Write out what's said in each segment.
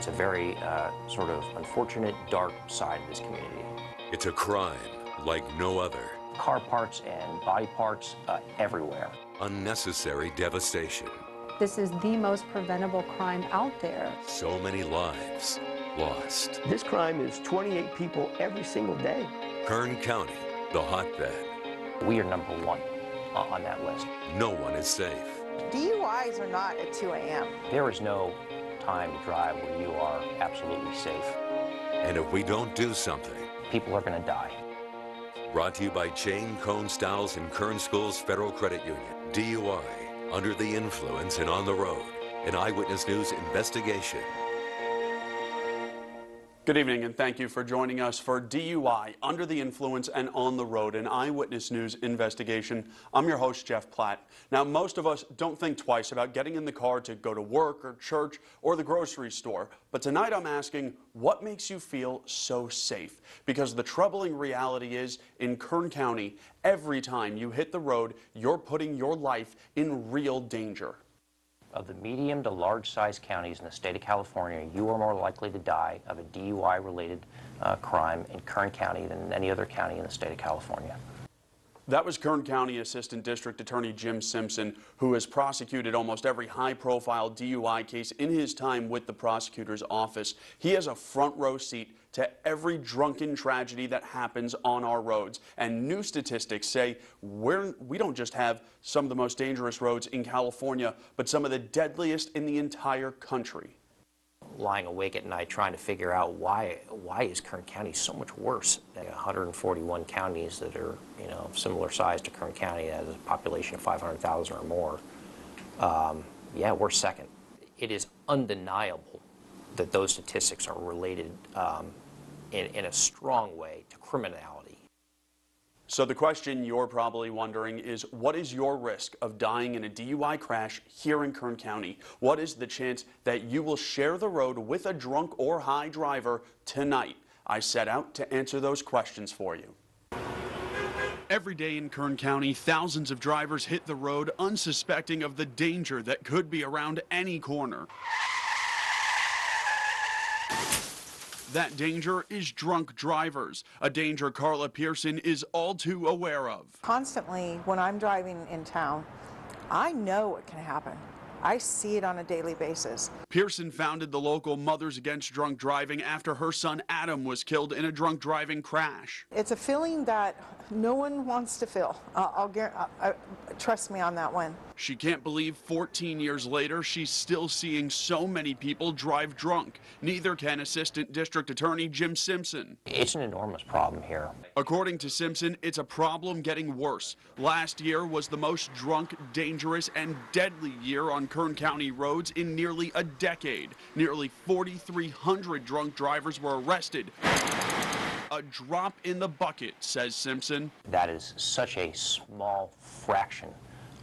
It's a very sort of unfortunate, dark side of this community. It's a crime like no other. Car parts and body parts everywhere. Unnecessary devastation. This is the most preventable crime out there. So many lives lost. This crime is 28 people every single day. Kern County, the hotbed. We are number one on that list. No one is safe. DUIs are not at 2 a.m. There is no time to drive where you are absolutely safe. And if we don't do something, people are going to die. Brought to you by Chain, Cone, Stiles, and Kern Schools Federal Credit Union. DUI, under the influence and on the road. An Eyewitness News investigation. Good evening, and thank you for joining us for DUI, Under the Influence and on the Road, an Eyewitness News investigation. I'm your host, Jeff Platt. Now, most of us don't think twice about getting in the car to go to work or church or the grocery store. But tonight I'm asking, what makes you feel so safe? Because the troubling reality is, in Kern County, every time you hit the road, you're putting your life in real danger. Of the medium to large-sized counties in the state of California, you are more likely to die of a DUI-related crime in Kern County than any other county in the state of California. That was Kern County Assistant District Attorney Jim Simpson, who has prosecuted almost every high-profile DUI case in his time with the prosecutor's office. He has a front row seat to every drunken tragedy that happens on our roads. And new statistics say we don't just have some of the most dangerous roads in California, but some of the deadliest in the entire country. Lying awake at night trying to figure out why is Kern County so much worse than 141 counties that are, of similar size to Kern County, that has a population of 500,000 or more. Yeah, we're second. It is undeniable that those statistics are related in a strong way to criminality. So the question you're probably wondering is, what is your risk of dying in a DUI crash here in Kern County? What is the chance that you will share the road with a drunk or high driver tonight? I set out to answer those questions for you. Every day in Kern County, thousands of drivers hit the road unsuspecting of the danger that could be around any corner. That danger is drunk drivers, a danger Carla Pearson is all too aware of. Constantly, when I'm driving in town, I know what can happen. I see it on a daily basis. Pearson founded the local Mothers Against Drunk Driving after her son Adam was killed in a drunk driving crash. It's a feeling that no one wants to feel. Trust me on that one. She can't believe 14 years later, she's still seeing so many people drive drunk. Neither can Assistant District Attorney Jim Simpson. It's an enormous problem here. According to Simpson, it's a problem getting worse. Last year was the most drunk, dangerous, and deadly year on Kern County roads in nearly a decade. Nearly 4,300 drunk drivers were arrested. A drop in the bucket, says Simpson. That is such a small fraction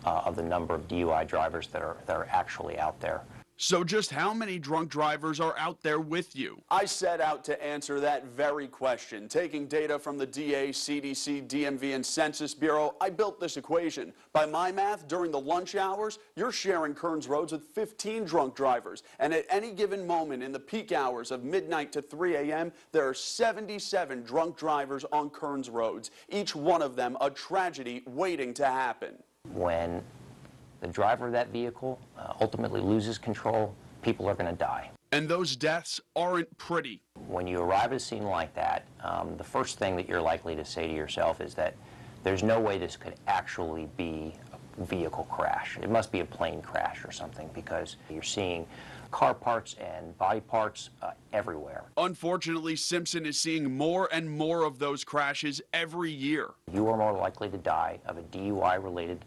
of the number of DUI drivers that are actually out there. So just how many drunk drivers are out there with you? I set out to answer that very question. Taking data from the DA, CDC, DMV, and Census Bureau, I built this equation. By my math, during the lunch hours, you're sharing Kern's roads with 15 drunk drivers. And at any given moment in the peak hours of midnight to 3 a.m., there are 77 drunk drivers on Kern's roads. Each one of them a tragedy waiting to happen. When the driver of that vehicle ultimately loses control, people are going to die. And those deaths aren't pretty. When you arrive at a scene like that, the first thing that you're likely to say to yourself is that there's no way this could actually be a vehicle crash. It must be a plane crash or something, because you're seeing car parts and body parts everywhere. Unfortunately, Simpson is seeing more and more of those crashes every year. You are more likely to die of a DUI-related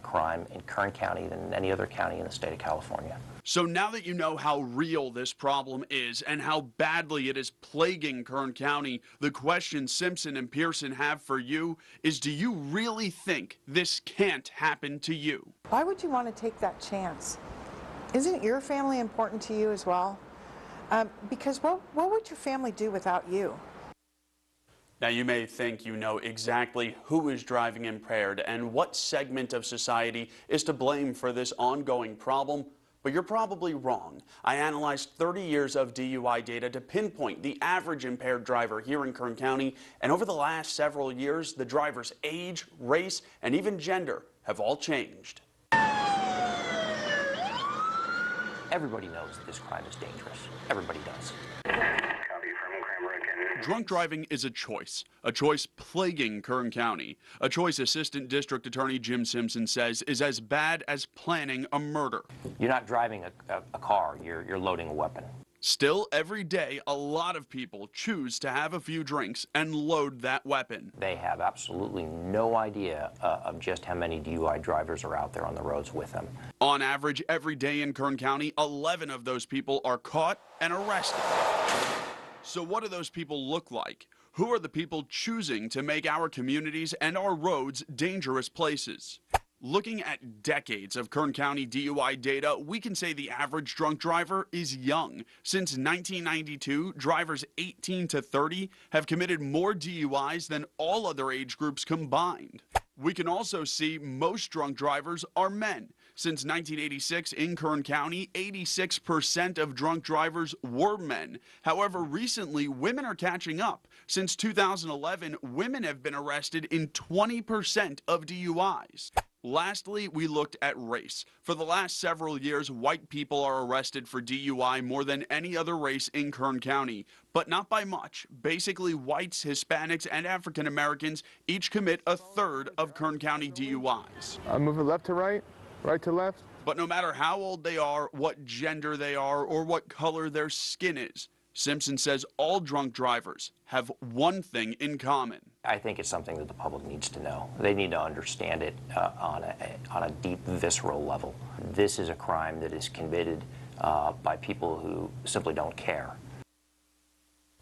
crime in Kern County than any other county in the state of California. So now that you know how real this problem is and how badly it is plaguing Kern County, the question Simpson and Pearson have for you is, do you really think this can't happen to you? Why would you want to take that chance? Isn't your family important to you as well? Because what would your family do without you? Now, you may think you know exactly who is driving impaired and what segment of society is to blame for this ongoing problem, But you're probably wrong. I analyzed 30 years of DUI data to pinpoint the average impaired driver here in Kern County, and over the last several years, the driver's age, race, and even gender have all changed. Everybody knows that this crime is dangerous. Everybody does. Drunk driving is a choice plaguing Kern County, a choice Assistant District Attorney Jim Simpson says is as bad as planning a murder. You're not driving a car, you're loading a weapon. Still, every day, a lot of people choose to have a few drinks and load that weapon. They have absolutely no idea of just how many DUI drivers are out there on the roads with them. On average, every day in Kern County, 11 of those people are caught and arrested. So what do those people look like? Who are the people choosing to make our communities and our roads dangerous places? Looking at decades of Kern County DUI data, we can say the average drunk driver is young. Since 1992, drivers 18 to 30 have committed more DUIs than all other age groups combined. We can also see most drunk drivers are men. Since 1986 in Kern County, 86% of drunk drivers were men. However, recently, women are catching up. Since 2011, women have been arrested in 20% of DUIs. Lastly, we looked at race. For the last several years, white people are arrested for DUI more than any other race in Kern County, but not by much. Basically, whites, Hispanics, and African Americans each commit a third of Kern County DUIs. I'm moving left to right, right to left. But no matter how old they are, what gender they are, or what color their skin is, Simpson says all drunk drivers have one thing in common. I think it's something that the public needs to know. They need to understand it on a deep, visceral level. This is a crime that is committed by people who simply don't care.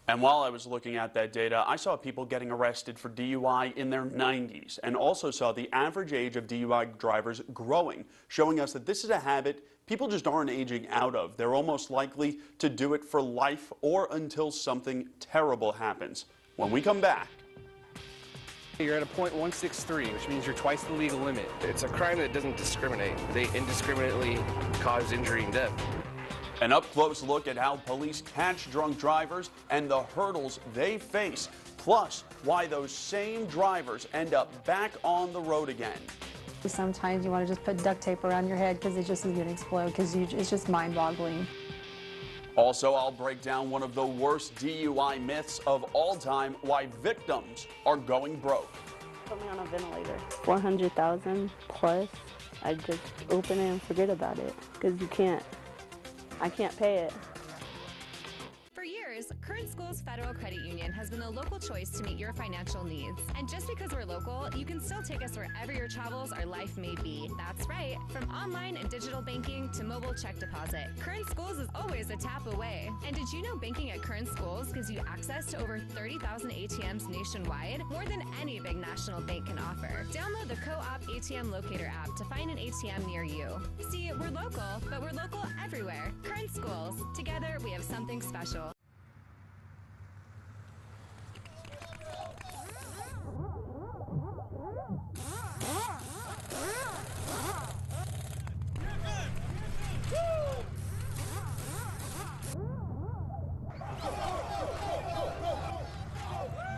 And while I was looking at that data, I saw people getting arrested for DUI in their 90s, and also saw the average age of DUI drivers growing, showing us that this is a habit people just aren't aging out of. They're almost likely to do it for life or until something terrible happens. When we come back, you're at a .163, which means you're twice the legal limit. It's a crime that doesn't discriminate. They indiscriminately cause injury and death. an up-close look at how police catch drunk drivers and the hurdles they face, plus why those same drivers end up back on the road again. Sometimes you want to just put duct tape around your head because it just is going to explode because it's just mind-boggling. Also, I'll break down one of the worst DUI myths of all time, why victims are going broke. Put me on a ventilator. 400,000 plus. I just open it and forget about it because I can't pay it. For years, Kern Schools Federal Credit Union has been the local choice to meet your financial needs. And just because we're local, you can still take us wherever your travels or life may be. That's right. From online and digital banking to mobile check deposit, Kern Schools is always a tap away. And did you know banking at Kern Schools gives you access to over 30,000 ATMs nationwide, more than any big national bank can offer? Download the Co-op ATM Locator app to find an ATM near you. See, we're local, but we're local everywhere. Kern Schools. Together, we have something special.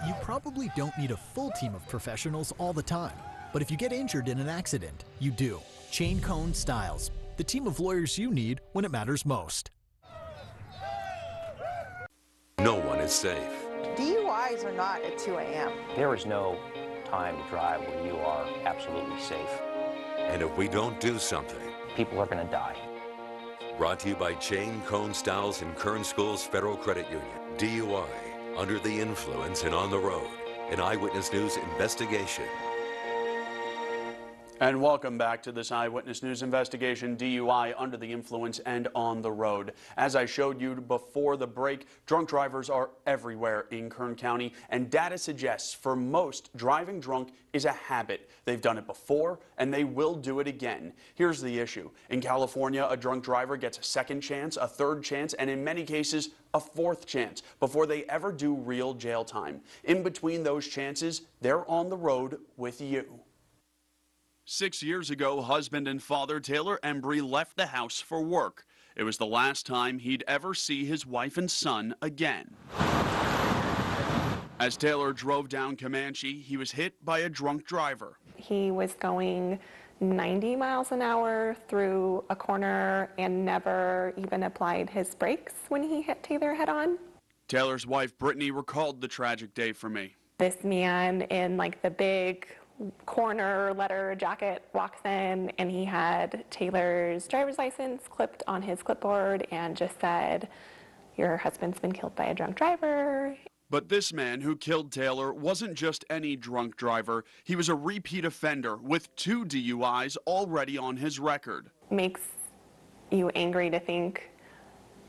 You probably don't need a full team of professionals all the time, but if you get injured in an accident, you do. Chain Cone Styles, the team of lawyers you need when it matters most. No one is safe. DUIs are not at 2 a.m. There is no time to drive where you are absolutely safe. And if we don't do something, people are going to die. Brought to you by Chain Cone Styles and Kern Schools Federal Credit Union. DUI, under the influence and on the road. An Eyewitness News investigation. And welcome back to this Eyewitness News investigation, DUI under the influence and on the road. As I showed you before the break, drunk drivers are everywhere in Kern County, and data suggests for most, driving drunk is a habit. They've done it before, and they will do it again. Here's the issue. In California, a drunk driver gets a second chance, a third chance, and in many cases, a fourth chance before they ever do real jail time. In between those chances, they're on the road with you. 6 years ago, husband and father Taylor Embry left the house for work. It was the last time he'd ever see his wife and son again. As Taylor drove down Comanche, he was hit by a drunk driver. He was going 90 miles an hour through a corner and never even applied his brakes when he hit Taylor head on. Taylor's wife, Brittany, recalled the tragic day for me. This man in like the big corner leather jacket walks in, and he had Taylor's driver's license clipped on his clipboard and just said, "Your husband's been killed by a drunk driver." But this man who killed Taylor wasn't just any drunk driver. He was a repeat offender with 2 DUIs already on his record. Makes you angry to think,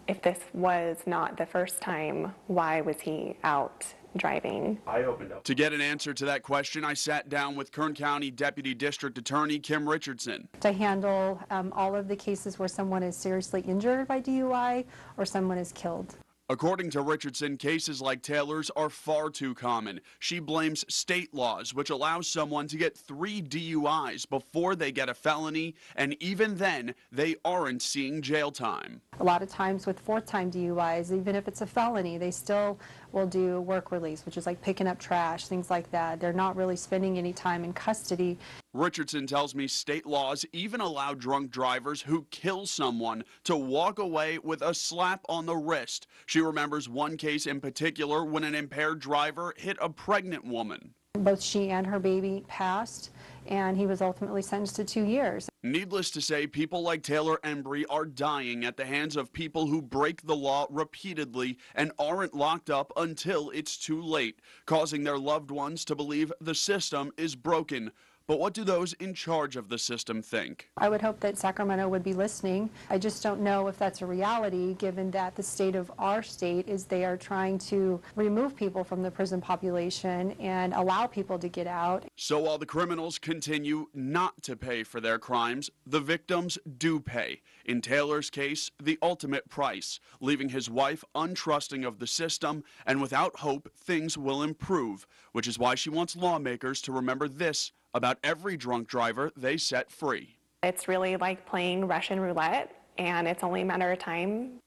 if this was not the first time, why was he out driving? I opened up. To get an answer to that question, I sat down with Kern County Deputy District Attorney Kim Richardson. To handle all of the cases where someone is seriously injured by DUI or someone is killed. According to Richardson, cases like Taylor's are far too common. She blames state laws, which allows someone to get 3 DUIs before they get a felony, and even then, they aren't seeing jail time. A lot of times with 4th-time DUIs, even if it's a felony, they still will do work release, which is like picking up trash, things like that. They're not really spending any time in custody. Richardson tells me state laws even allow drunk drivers who kill someone to walk away with a slap on the wrist. She remembers one case in particular when an impaired driver hit a pregnant woman. Both she and her baby passed, and he was ultimately sentenced to 2 years. Needless to say, people like Taylor Embry are dying at the hands of people who break the law repeatedly and aren't locked up until it's too late, causing their loved ones to believe the system is broken. But what do those in charge of the system think? I would hope that Sacramento would be listening. I just don't know if that's a reality, given that the state of our state is they are trying to remove people from the prison population and allow people to get out. So while the criminals continue not to pay for their crimes, the victims do pay. In Taylor's case, the ultimate price, leaving his wife untrusting of the system, and without hope things will improve, which is why she wants lawmakers to remember this about every drunk driver they set free. It's really like playing Russian roulette, and it's only a matter of time.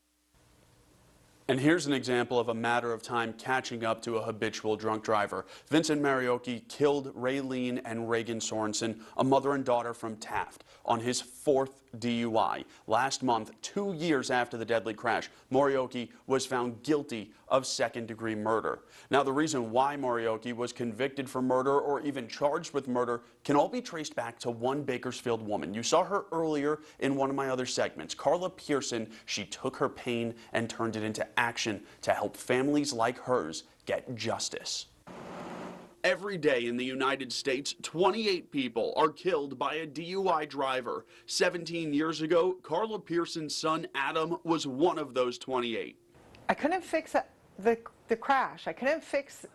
And here's an example of a matter of time catching up to a habitual drunk driver. Vincent Marioki killed Raylene and Reagan Sorensen, a mother and daughter from Taft, on his 4th DUI. Last month, 2 years after the deadly crash, Marioki was found guilty of second-degree murder. Now, the reason why Marioki was convicted for murder or even charged with murder can all be traced back to one Bakersfield woman. You saw her earlier in one of my other segments. Carla Pearson, she took her pain and turned it into action to help families like hers get justice. Every day in the United States, 28 people are killed by a DUI driver. 17 years ago, Carla Pearson's son, Adam, was one of those 28. I couldn't fix the crash. I couldn't fix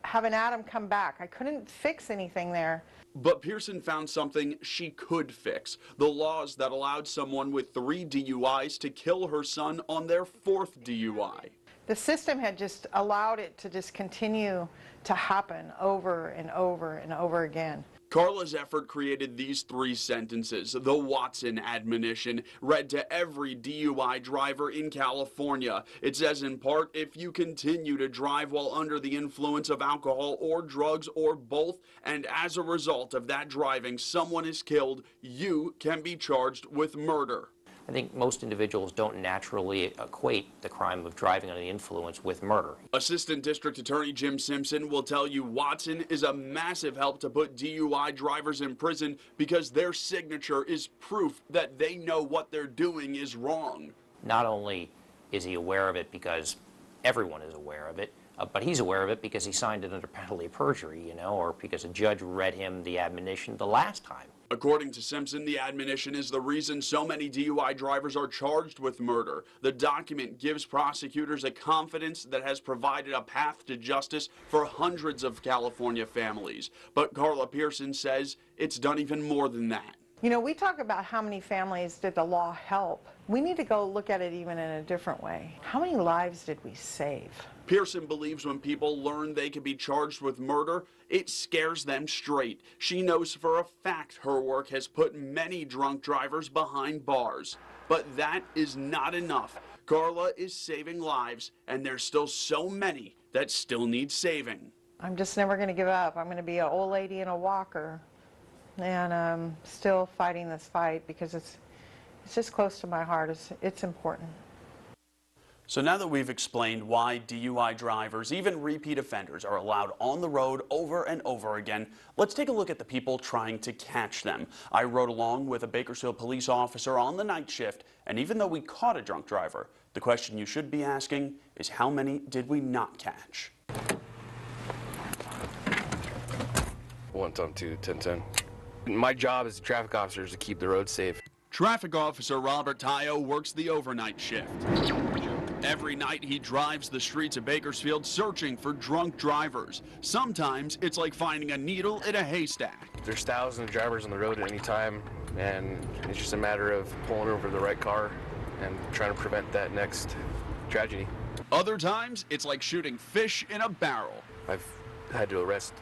having Adam come back. I couldn't fix anything there. But Pearson found something she could fix. The laws that allowed someone with 3 DUIs to kill her son on their 4th DUI. The system had just allowed it to just continue to happen over and over and over again. Carla's effort created these 3 sentences, the Watson admonition, read to every DUI driver in California. It says in part, if you continue to drive while under the influence of alcohol or drugs or both, and as a result of that driving, someone is killed, you can be charged with murder. I think most individuals don't naturally equate the crime of driving under the influence with murder. Assistant District Attorney Jim Simpson will tell you Watson is a massive help to put DUI drivers in prison because their signature is proof that they know what they're doing is wrong. Not only is he aware of it because everyone is aware of it, but he's aware of it because he signed it under penalty of perjury, or because a judge read him the admonition the last time. According to Simpson, the admonition is the reason so many DUI drivers are charged with murder. The document gives prosecutors a confidence that has provided a path to justice for hundreds of California families. But Carla Pearson says it's done even more than that. You know, we talk about how many families did the law help. We need to go look at it even in a different way. How many lives did we save? Pearson believes when people learn they can be charged with murder, it scares them straight. She knows for a fact her work has put many drunk drivers behind bars. But that is not enough. Carla is saving lives, and there's still so many that still need saving. I'm just never going to give up. I'm going to be an old lady in a walker, and I'm still fighting this fight because it's just close to my heart. It's important. So now that we've explained why DUI drivers, even repeat offenders, are allowed on the road over and over again, let's take a look at the people trying to catch them. I rode along with a Bakersfield police officer on the night shift, and even though we caught a drunk driver, the question you should be asking is how many did we not catch? 1-2, 10-10. My job as a traffic officer is to keep the road safe. Traffic officer Robert Tayo works the overnight shift. Every night he drives the streets of Bakersfield searching for drunk drivers. Sometimes it's like finding a needle in a haystack. There's thousands of drivers on the road at any time, and it's just a matter of pulling over the right car and trying to prevent that next tragedy. Other times it's like shooting fish in a barrel. I've had to arrest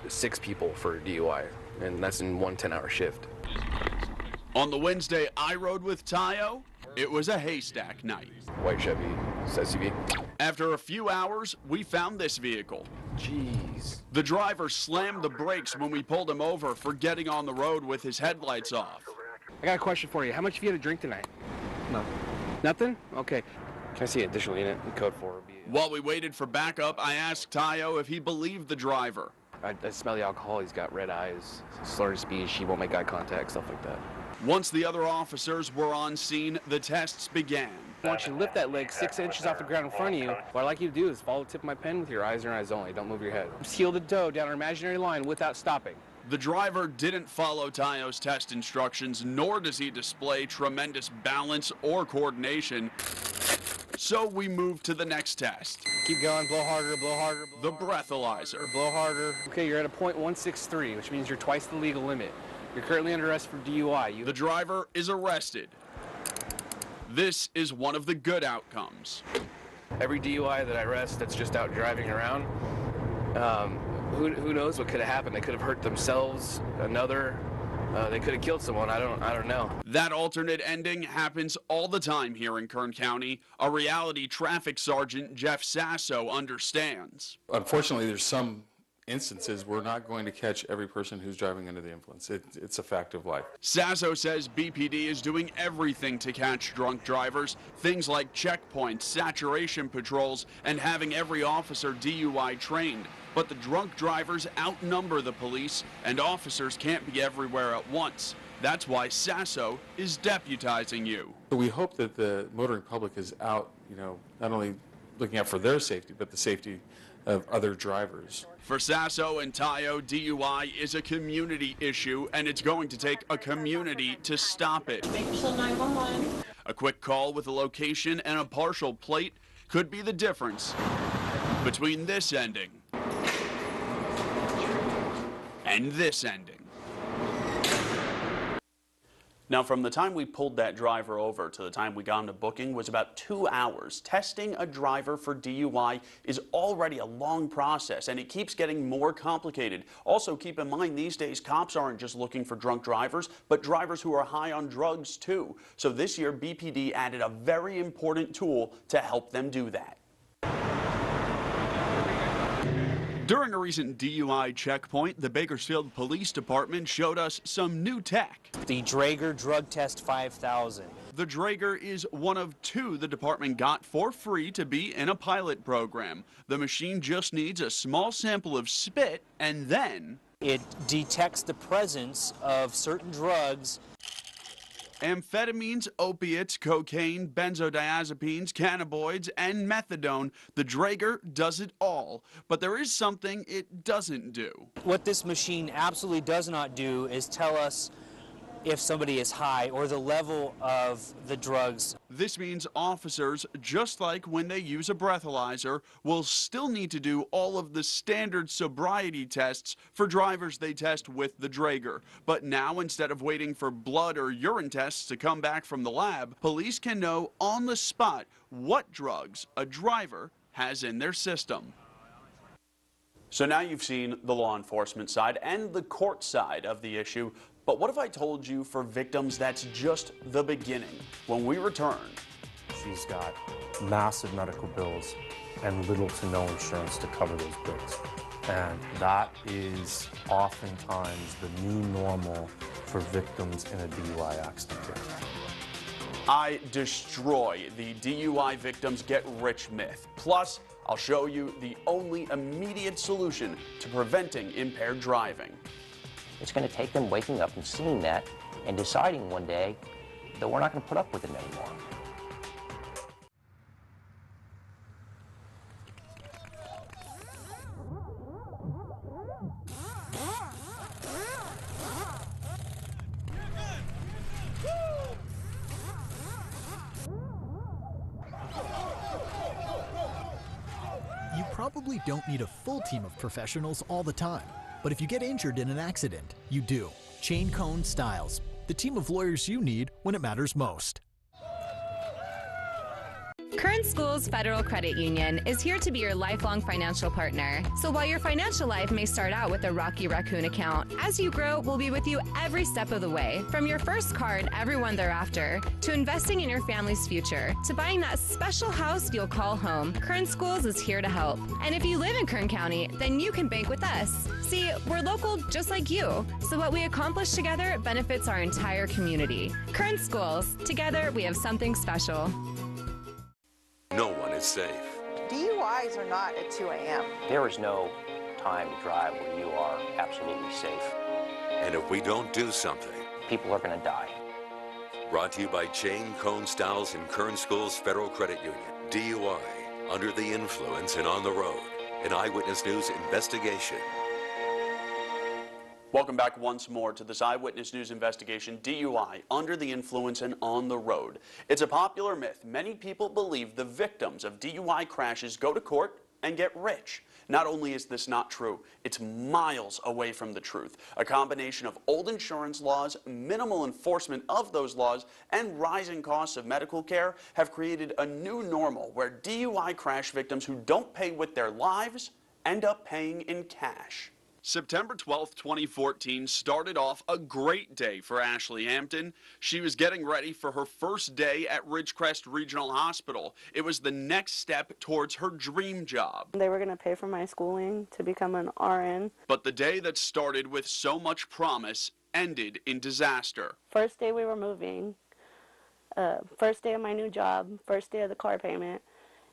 6 people for DUI, and that's in one 10-hour shift. On the Wednesday I rode with Tayo, it was a haystack night. White Chevy SUV. After a few hours, we found this vehicle. Jeez. The driver slammed the brakes when we pulled him over for getting on the road with his headlights off. I got a question for you. How much have you had to drink tonight? No. Nothing? Okay. Can I see an additional unit in code 4? While we waited for backup, I asked Tayo if he believed the driver. I smell the alcohol. He's got red eyes, slurred speech. He won't make eye contact, stuff like that. Once the other officers were on scene, the tests began. I want you to lift that leg 6 inches off the ground in front of you. What I'd like you to do is follow the tip of my pen with your eyes and eyes only. Don't move your head. Heel to toe down an imaginary line without stopping. The driver didn't follow Tayo's test instructions, nor does he display tremendous balance or coordination. So we moved to the next test. Keep going, blow harder, blow harder, blow The breathalyzer. Blow harder. Okay, you're at a .163, which means you're twice the legal limit. You're currently under arrest for DUI. The driver is arrested. This is one of the good outcomes. Every DUI that I arrest that's just out driving around, who knows what could have happened? They could have hurt themselves, another. They could have killed someone. I don't know. That alternate ending happens all the time here in Kern County. A reality traffic sergeant, Jeff Sasso, understands. Unfortunately, there's some instances we're not going to catch every person who's driving under the influence. It's a fact of life. Sasso says BPD is doing everything to catch drunk drivers, things like checkpoints, saturation patrols, and having every officer DUI trained. But the drunk drivers outnumber the police, and officers can't be everywhere at once. That's why Sasso is deputizing you. So we hope that the motoring public is out, not only looking out for their safety, but the safety of other drivers. For Sasso and Tayo, DUI is a community issue, and it's going to take a community to stop it. Bakersfield 911. A quick call with a location and a partial plate could be the difference between this ending and this ending. Now, from the time we pulled that driver over to the time we got him to booking was about 2 hours. Testing a driver for DUI is already a long process, and it keeps getting more complicated. Also, keep in mind, these days, cops aren't just looking for drunk drivers, but drivers who are high on drugs, too. So this year, BPD added a very important tool to help them do that. During a recent DUI checkpoint, the Bakersfield Police Department showed us some new tech. The Draeger Drug Test 5000. The Draeger is one of 2 the department got for free to be in a pilot program. The machine just needs a small sample of spit, and then it detects the presence of certain drugs. Amphetamines, opiates, cocaine, benzodiazepines, cannabinoids, and methadone. The Draeger does it all. But there is something it doesn't do. What this machine absolutely does not do is tell us if somebody is high or the level of the drugs. This means officers, just like when they use a breathalyzer, will still need to do all of the standard sobriety tests for drivers they test with the Draeger. But now, instead of waiting for blood or urine tests to come back from the lab, police can know on the spot what drugs a driver has in their system. So now you've seen the law enforcement side and the court side of the issue. But what if I told you for victims that's just the beginning? When we return. She's got massive medical bills and little to no insurance to cover those bills. And that is oftentimes the new normal for victims in a DUI accident here. I destroy the DUI victims get rich myth. Plus, I'll show you the only immediate solution to preventing impaired driving. It's going to take them waking up and seeing that and deciding one day that we're not going to put up with it anymore. You probably don't need a full team of professionals all the time. But if you get injured in an accident, you do. Chain Cone Styles, the team of lawyers you need when it matters most. Kern Schools Federal Credit Union is here to be your lifelong financial partner. So while your financial life may start out with a Rocky Raccoon account, as you grow, we'll be with you every step of the way. From your first car and everyone thereafter, to investing in your family's future, to buying that special house you'll call home, Kern Schools is here to help. And if you live in Kern County, then you can bank with us. See, we're local just like you, so what we accomplish together benefits our entire community. Kern Schools, together we have something special. No one is safe. DUIs are not at 2 a.m. There is no time to drive where you are absolutely safe. And if we don't do something, people are going to die. Brought to you by Chain Cone Styles and Kern Schools Federal Credit Union. DUI, under the influence and on the road. An Eyewitness News investigation. Welcome back once more to this Eyewitness News investigation, DUI, under the influence and on the road. It's a popular myth. Many people believe the victims of DUI crashes go to court and get rich. Not only is this not true, it's miles away from the truth. A combination of old insurance laws, minimal enforcement of those laws, and rising costs of medical care have created a new normal where DUI crash victims who don't pay with their lives end up paying in cash. September 12th, 2014 started off a great day for Ashley Hampton. She was getting ready for her first day at Ridgecrest Regional Hospital. It was the next step towards her dream job. They were going to pay for my schooling to become an RN. But the day that started with so much promise ended in disaster. First day we were moving, first day of my new job, first day of the car payment,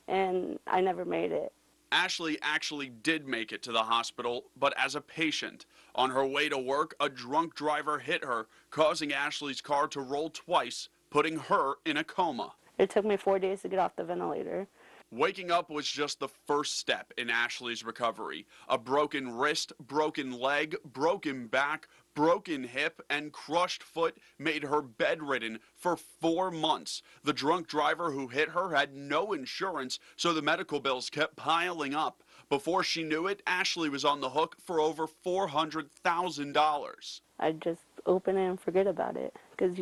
and I never made it. Ashley actually did make it to the hospital, but as a patient. On her way to work, a drunk driver hit her, causing Ashley's car to roll twice, putting her in a coma. It took me 4 days to get off the ventilator. Waking up was just the first step in Ashley's recovery. A broken wrist, broken leg, broken back, broken hip, and crushed foot made her bedridden for 4 months. The drunk driver who hit her had no insurance, so the medical bills kept piling up. Before she knew it, Ashley was on the hook for over $400,000. I just open it and forget about it, because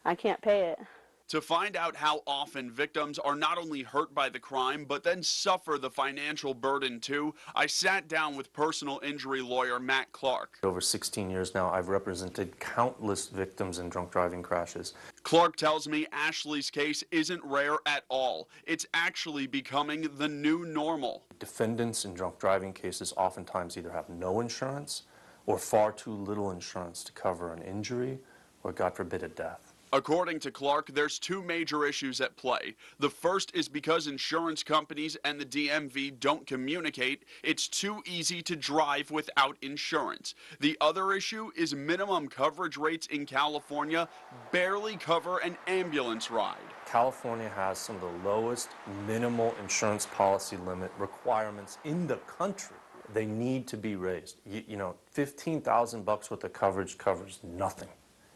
I can't pay it. To find out how often victims are not only hurt by the crime, but then suffer the financial burden too, I sat down with personal injury lawyer Matt Clark. Over 16 years now, I've represented countless victims in drunk driving crashes. Clark tells me Ashley's case isn't rare at all. It's actually becoming the new normal. Defendants in drunk driving cases oftentimes either have no insurance or far too little insurance to cover an injury or, God forbid, a death. According to Clark, there's two major issues at play. The first is because insurance companies and the DMV don't communicate, it's too easy to drive without insurance. The other issue is minimum coverage rates in California barely cover an ambulance ride. California has some of the lowest minimal insurance policy limit requirements in the country. They need to be raised. You know, $15,000 worth of coverage covers nothing.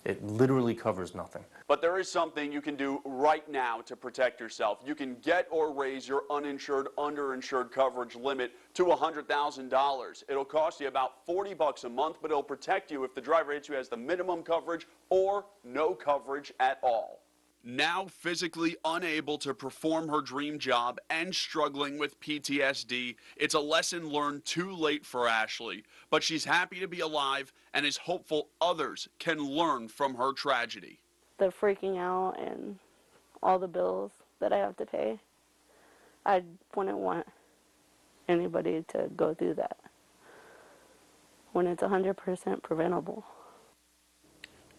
It literally covers nothing. But there is something you can do right now to protect yourself. You can get or raise your uninsured, underinsured coverage limit to $100,000. It'll cost you about $40 a month, but it'll protect you if the driver hits you as the minimum coverage or no coverage at all. Now physically unable to perform her dream job and struggling with PTSD, it's a lesson learned too late for Ashley, but she's happy to be alive and is hopeful others can learn from her tragedy. The freaking out and all the bills that I have to pay, I wouldn't want anybody to go through that when it's 100% preventable.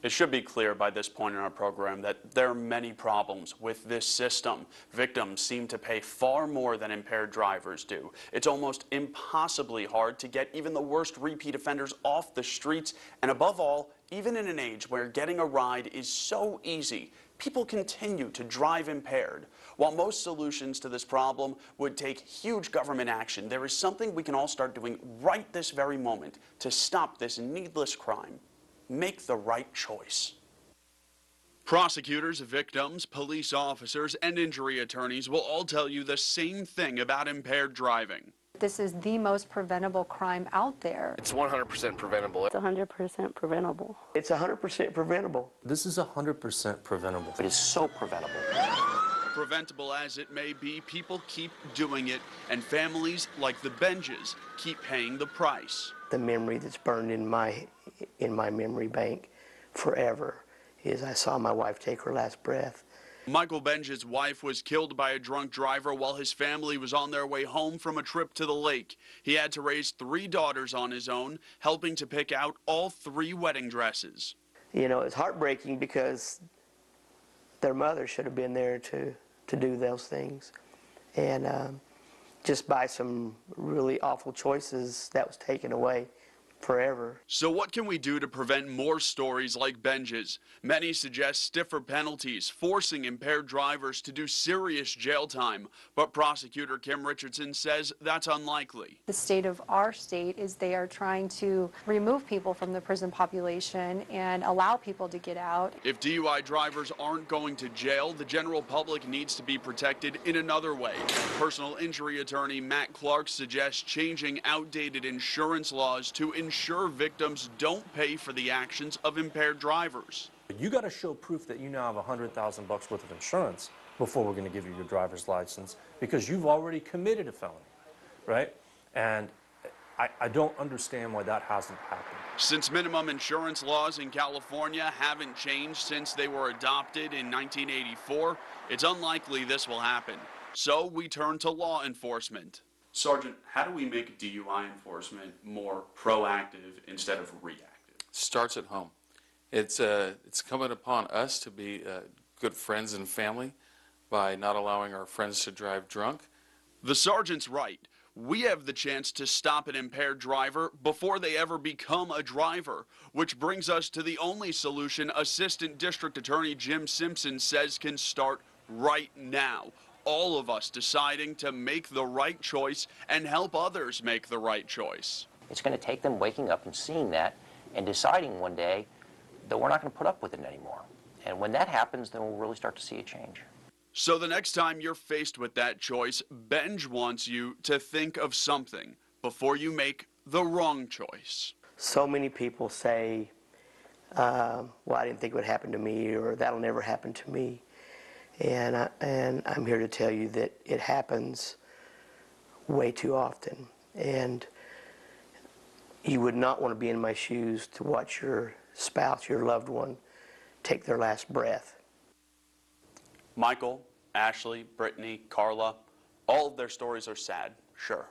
It should be clear by this point in our program that there are many problems with this system. Victims seem to pay far more than impaired drivers do. It's almost impossibly hard to get even the worst repeat offenders off the streets, and above all, even in an age where getting a ride is so easy, people continue to drive impaired. While most solutions to this problem would take huge government action, there is something we can all start doing right this very moment to stop this needless crime. Make the right choice. Prosecutors, victims, police officers, and injury attorneys will all tell you the same thing about impaired driving. This is the most preventable crime out there. It's 100% preventable. It's 100% preventable. It's 100% preventable. This is 100% preventable. It is so preventable. Preventable as it may be, people keep doing it, and families like the Benjes keep paying the price. The memory that's burned in my memory bank forever is I saw my wife take her last breath. Michael Benje's wife was killed by a drunk driver while his family was on their way home from a trip to the lake. He had to raise 3 daughters on his own, helping to pick out all 3 wedding dresses. You know, it's heartbreaking because their mother should have been there to do those things. And just by some really awful choices, that was taken away forever. So what can we do to prevent more stories like Benje's? Many suggest stiffer penalties, forcing impaired drivers to do serious jail time. But prosecutor Kim Richardson says that's unlikely. The state of our state is they are trying to remove people from the prison population and allow people to get out. If DUI drivers aren't going to jail, the general public needs to be protected in another way. Personal injury attorney Matt Clark suggests changing outdated insurance laws to ensure victims don't pay for the actions of impaired drivers. You got to show proof that you now have $100,000 worth of insurance before we're going to give you your driver's license, because you've already committed a felony, right? And I don't understand why that hasn't happened. Since minimum insurance laws in California haven't changed since they were adopted in 1984, it's unlikely this will happen. So we turn to law enforcement. Sergeant, how do we make DUI enforcement more proactive instead of reactive? Starts at home. It's incumbent upon us to be good friends and family by not allowing our friends to drive drunk. The sergeant's right. We have the chance to stop an impaired driver before they ever become a driver, which brings us to the only solution Assistant District Attorney Jim Simpson says can start right now. All of us deciding to make the right choice and help others make the right choice. It's going to take them waking up and seeing that and deciding one day that we're not going to put up with it anymore. And when that happens, then we'll really start to see a change. So the next time you're faced with that choice, Benj wants you to think of something before you make the wrong choice. So many people say, well, I didn't think it would happen to me, or that'll never happen to me. And I'm here to tell you that it happens way too often. And you would not want to be in my shoes to watch your spouse, your loved one, take their last breath. Michael, Ashley, Brittany, Carla, all of their stories are sad, sure.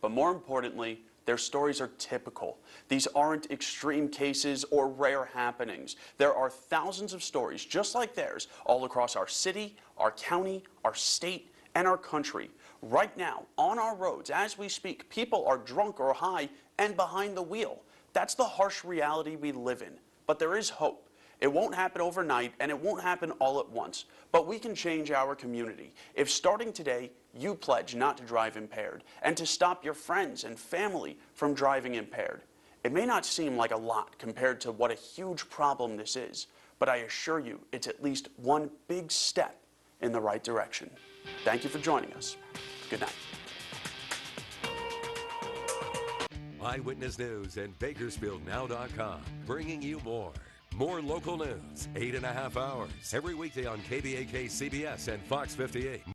But more importantly, their stories are typical. These aren't extreme cases or rare happenings. There are thousands of stories just like theirs all across our city, our county, our state, and our country. Right now, on our roads, as we speak, people are drunk or high and behind the wheel. That's the harsh reality we live in. But there is hope. It won't happen overnight, and it won't happen all at once. But we can change our community if starting today, you pledge not to drive impaired and to stop your friends and family from driving impaired. It may not seem like a lot compared to what a huge problem this is, but I assure you it's at least one big step in the right direction. Thank you for joining us. Good night. Eyewitness News and BakersfieldNow.com, bringing you more. More local news, 8.5 hours, every weekday on KBAK, CBS, and Fox 58.